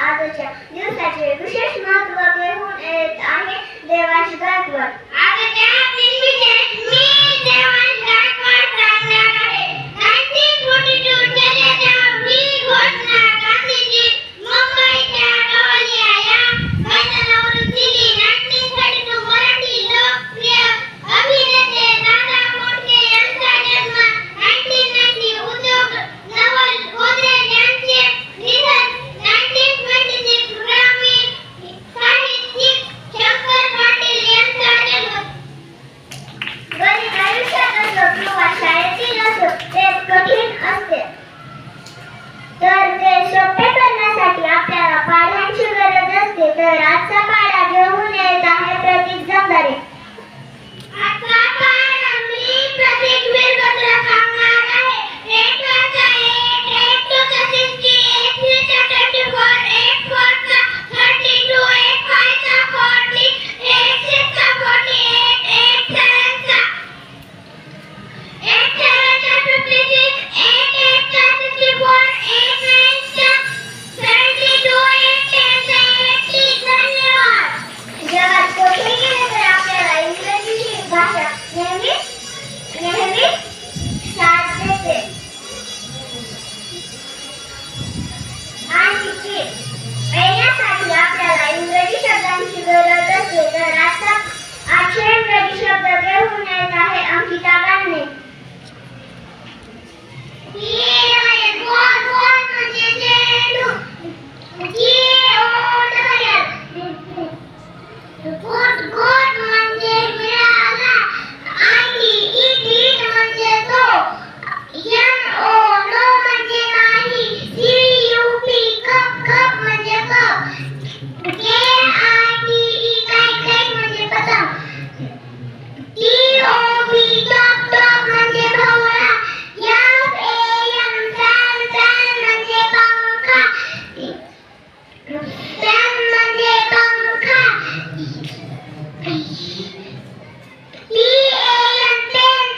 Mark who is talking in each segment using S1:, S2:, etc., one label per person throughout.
S1: आजच्या दिवसाचे विशेष महत्त्व घेऊन येत आहे देवांश गायकवाड. आजच्या दिवशी मी देवांश गायकवाड सांगणार आहे. 1942 च्या ही घोषणा गांधीजी मुंबईच्या गवालिया या मैदानावरून दिली. 1932 मराठी लोकप्रिय अभिनेते दादा मोडके यांचा जन्म. 1990 उद्योग नवल गोदरेज यांचे निधन. 1926 ग्रामीण साहित्यिक शंकर पाटील यांचा जन्म. गणित आयुष्यात असो किंवा शाळेतील असो ते कठीण असते, तर ते सोपे करण्यासाठी आपल्याला पाढ्यांची गरज असते. तर आजचा पाढा घेऊन येत आहे प्रतीक जमदारे. आजचा पाढा मी प्रतीक वीरभद्र सांगणार आहे. 8 + 8, 8 * 60, 8 * 34, 8 * 4 = 32, 8 * 5 = 40, 8 * 6 = 48, 8 * 7 = 56, 8 * 8 = 64, 8 * 9 = 72, 8 * 10 = 80. धन्यवाद. जगात कुठेही गेले तर आपल्याला इंग्रजीची भाषा नेहमी साथ देते आणि ती येण्यासाठी आपल्याला इंग्रजी शब्दांची गरज असते. तर आजचे इंग्रजी शब्द घेऊन येत आहे अंकिता गांधी. गोट म्हणजे मिळाला, आणि इट म्हणजे तो, NO नो म्हणजे नाही, CUP कप म्हणजे कप, KITE काईट म्हणजे पतंग, TOP टॉप म्हणजे भोवळा, FAN म्हणजे पंखा, फॅन म्हणजे पंखा,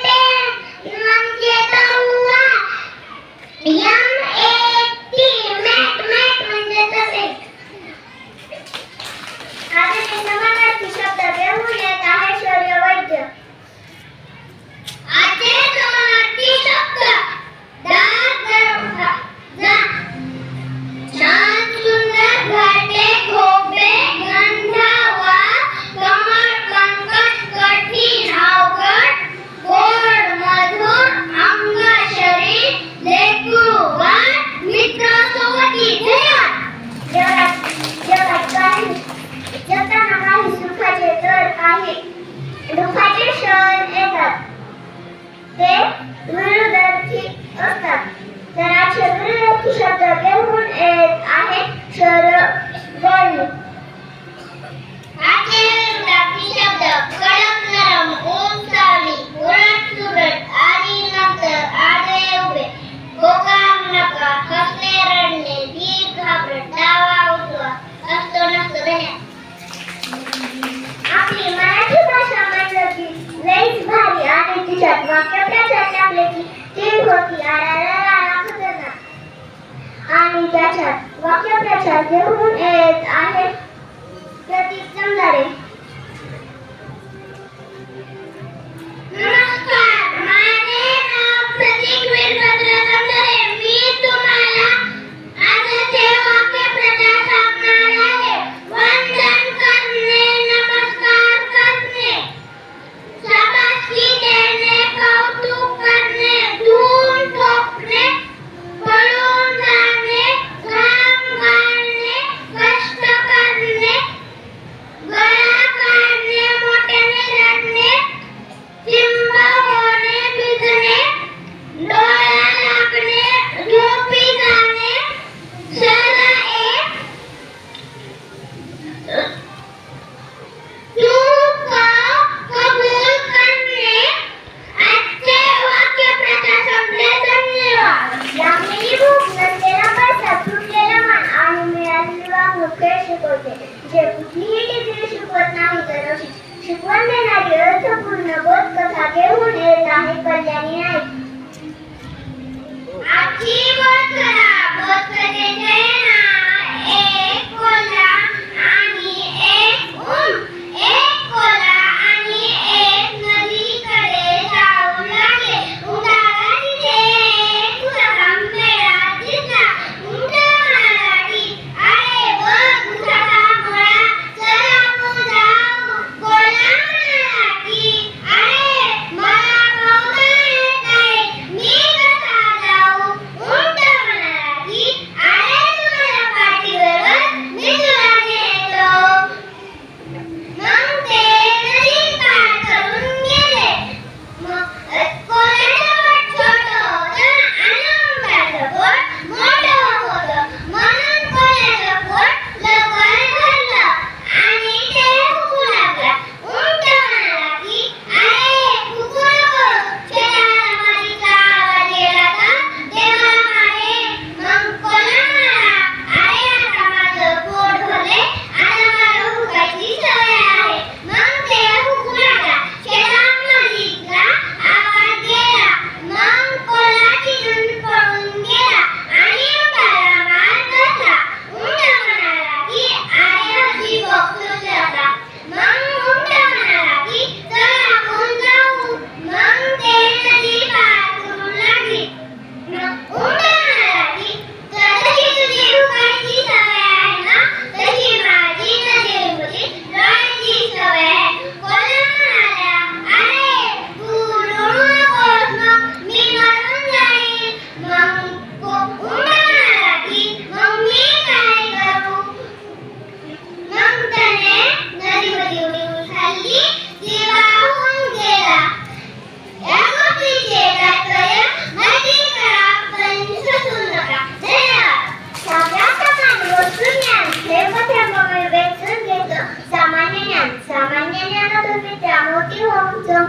S1: पेन म्हणजे तवा, MAT म्हणजे तसेच. आजचे समानार्थी शब्द घेऊन येत आहे शौर्य वैद्य. आजचे समानार्थी शब्द छान, सुंदर, घाटे, खोबे, गंधावा, कमळ, पंकज, कठीण, अवघड, गोड, मधुर, अंग, शरीर, लेकरू, वाट, मित्र, सोबती. जगताना काही सुखाचे तर काही दुःखाचे क्षण येतात, ते विरुद्धार्थी असतात. तर आजचे विरुद्धार्थी शब्द घेऊन येत आहे शौर्य वैद्य. आजचे विरुद्धार्थी शब्द कडक, नरम, ऊन, सावली, उलट, सुलट, आधी, नंतर, आडवे, उभे, गोकाम, नका, हसणे, रडणे, धीर, घाबरट, डावा, उजवा, असतो, नसतो. आपली मराठी भाषा म्हणलं की लईच भारी, आणि तिच्यात वाक्यप्रचार टाकले की ती होती आरारारा खतरनाक. आणि त्याच्यात वाक्यप्रचार घेऊन येत आहे प्रतीक जमदारे. नमस्कार, माझे नाव प्रतीक वीरभद्र जमदारे. मी तुम्हाला आजचे वाक्यप्रचार सांगणार आहे. वंदन करणे, नमस्कार करणे, शाबासकी देणे, कौतुक करणे, धून ठोकणे, पळून जाणे, घाम गाळणे, कष्ट करणे, गळा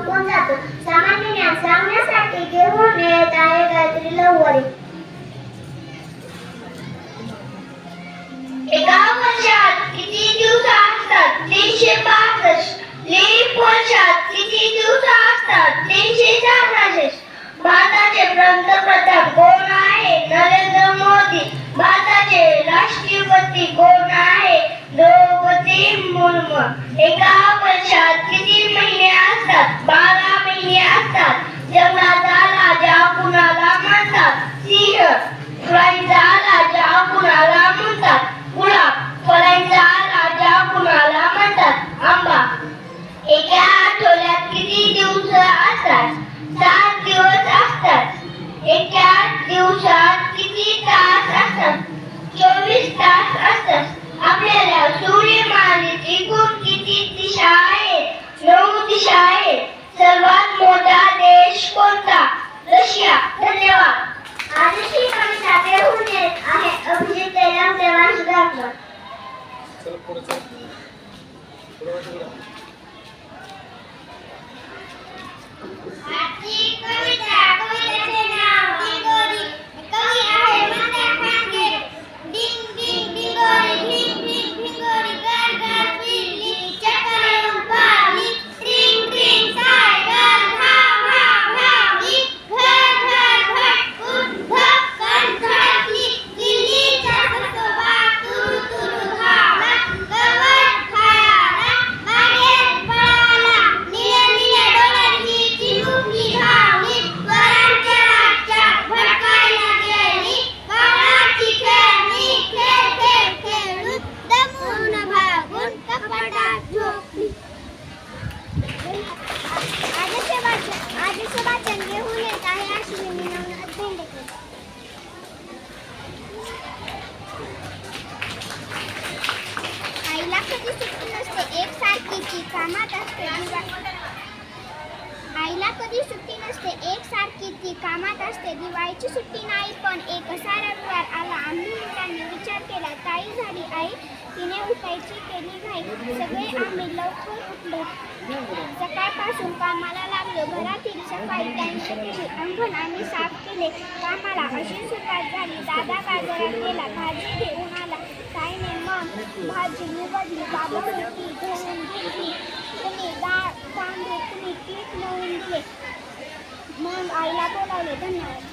S1: संपून जातो. सामान्य ज्ञान सांगण्यासाठी घेऊन येत आहे गायत्री लवरी. एका वर्षात किती दिवस असतात? 365. लीप वर्षात किती दिवस असतात? 366. भारताचे पंतप्रधान कोण आहे? नरेंद्र मोदी. भारताचे राष्ट्रपती कोण आहे? द्रौपदी मुर्मू. एका वर्षात किती महिने असतात? 12 महिने असतात. जंगलाचा राजा कुणाला म्हणतात? सिंह. फुलांचा राजा कुणाला म्हणतात? गुलाब. फळांचा राजा कुणाला म्हणतात? आंबा. एका आठवड्यात किती दिवस असतात? 7 दिवस असतात. एका दिवसात किती तास असतात? 24 तास असतात. आपल्याला सूर्यमालेत एकूण किती दिशा आहेत? 9 दिशा आहेत. सर्वात मोठा देश कोणता? रशिया. धन्यवाद. आजची कविता घेऊन येत आहे अभिजित तेलंग देवांश गायकवाड. आजची कवितेचे नाव डिंगोरी. कवी आहे मंदार पांगे. डिंग डिंग डिंगोरी, डिंग डिंग डिंगोरी, घर घर फिरली, चक्कर येऊन पावली, ट्रिंग ट्रिंग सायकल धाव धाव धावली, घर घर भटकून भक्कन धडकली, दिल्लीचा कसोबा तुरु तुरु धावला, गवत खायला बागेत पळाला, निळ्या निळ्या डोळ्यांची चिमुकली धावली, वरांच्या राज्यात भटकायला गेली, कावळाची खेळणी खेळ खेळ खेळून दमून भागून कपाटात झोपली. आजचे वाचन घेऊन येत आहे अश्विनी नवनाथ भेंडेकर. आईला कधी सुट्टी नसते, एकसारखी कामात असते. आईला कधी सुट्टी नसते, एकसारखी ती कामात असते. दिवाळीची सुट्टी नाही, पण एक असा रविवार आला. आम्ही मुलांनी विचार केला, ताई झाली आई. तिने उठायची केली घाई. सगळे आम्ही लवकर उठलो, सकाळपासून कामाला लागलो. घरातील सफाई त्यांनी केली, अंगण आम्ही साफ केले. कामाला अशी सुरुवात झाली. दादा बाजारात गेला, भाजी घेऊन आला. ताईने मग भाजी निवडली, बाबा होती घेऊन घेतली. कुणी डाळ तांदूळ, कुणी पीठ मळून दिले. मग आईला बोलावले. धन्यवाद.